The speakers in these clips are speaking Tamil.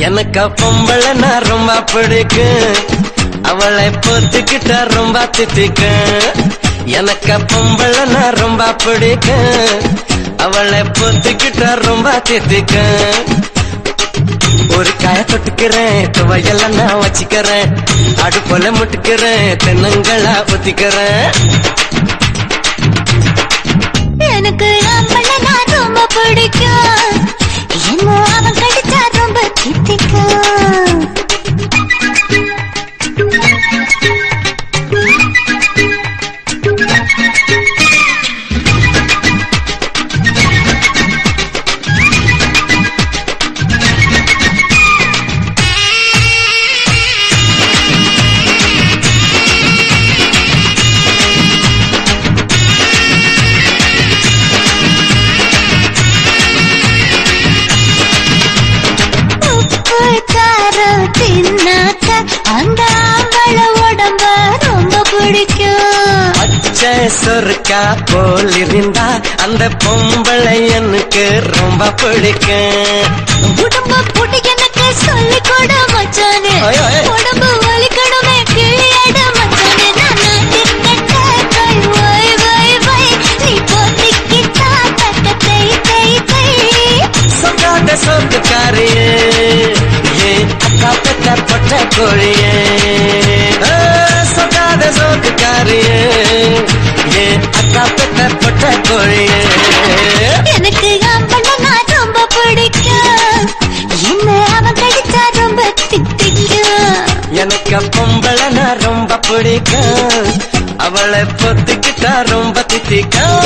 எனக்கு பொம்பளை நான் ரொம்ப பிடிக்கும், அவளை பொத்துக்கிட்ட ரொம்ப தித்திக்கும். எனக்கு பொம்பளை நான் ரொம்ப பிடிக்கும், அவளை பொத்துக்கிட்ட ரொம்ப தித்திக்கும். ஒரு காய தொட்டுக்கிறேன், துவையெல்லாம் நான் வச்சுக்கிறேன், அடுப்போல முட்டுக்கிறேன், தென்னங்களா ஊத்திக்கிறேன். எனக்கு நம்மள நான் ரொம்ப பிடிக்கும், என்ன அவன் கடிச்சா ரொம்ப தித்திக்கும். அந்த ஆம்பள உடம்ப ரொம்ப பிடிக்கும். பச்சை சொருக்கா போல் இருந்தா அந்த பொம்பளை எனக்கு ரொம்ப பிடிக்கும். உடம்ப போட்டு எனக்கு சொல்லி கூட மச்சானே, உடம்பு வலிக்கணுமே கிளியட மச்சானே. நான் திக்கட்ட வை வை வை, நீ போத்திக்கிட்டா தட்ட தை தை தை. சொல்லாத சொத்துக்காரியே, அக்கா பெத்த பொட்ட கோழியே, சொல்லாத சொத்துக்காரியே, அக்கா பெத்த பொட்ட கோழியே. எனக்கு ஆம்பள நான் ரொம்ப பிடிக்கும், என்ன அவன் கடிச்சா ரொம்ப தித்திக்கும். எனக்கு பொம்பளை நான் ரொம்ப பிடிக்கும், அவளை பொத்துக்கிட்டா ரொம்ப தித்திக்கும்.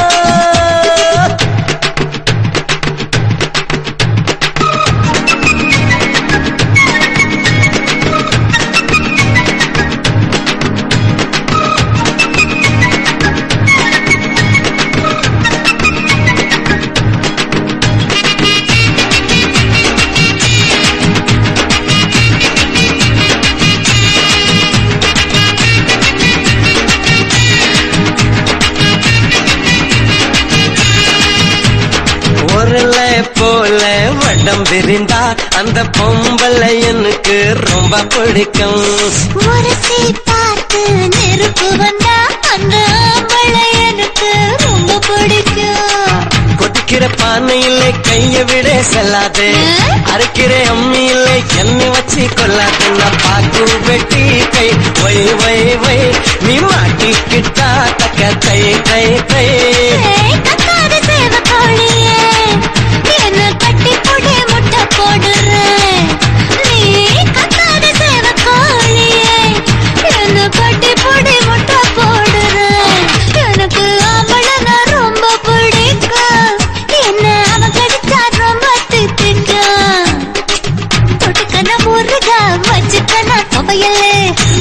போல வடம் விரிந்தா அந்த பொம்பளை எனக்கு ரொம்ப பிடிக்கும். முரசி பார்த்து நெருப்பு வந்தா அந்த ஆம்பளை எனக்கு ரொம்ப பிடிக்கும். கொதிக்கிற பானையிலே கைய விட செல்லாதே, அரைக்கிற அம்மியிலே எண்ணெய் வச்சு கொள்ளாது. நான் பாக்கு வெட்டி கை வை வை வை, நீ மாட்டிக்கிட்டா தக்க தை தை தை. கத்தாத சேவ கோழியே, என்ன கட்டி போடு முட்டை போடுறேன். நீ கத்தாத சேவ கோழியே, என்ன கட்டி போடு முட்டை போடுறேன். எனக்கு ஆம்பள நான் ரொம்ப பிடிக்கும், என்ன அவன் கடிச்சா ரொம்ப தித்திக்கும். தொட்டுக்கன முருகா வச்சுக்கன துவையலே,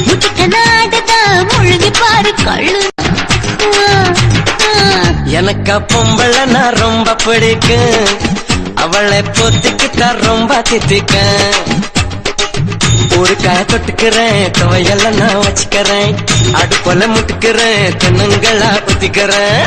முட்டுக்கன ஆடுதா முழுகி பாரு கள்ளு. எனக்கு பொம்பளை நான் ரொம்ப பிடிக்கும், அவளை பொத்திக்கிட்டா ரொம்ப தித்திக்கும். ஒரு காய தொட்டுக்கிறேன், துவையெல்லாம் நான் வச்சுக்கிறேன், அடுப்போல முட்டுக்கிறேன், தென்னங்களா ஊத்திக்கிறேன்.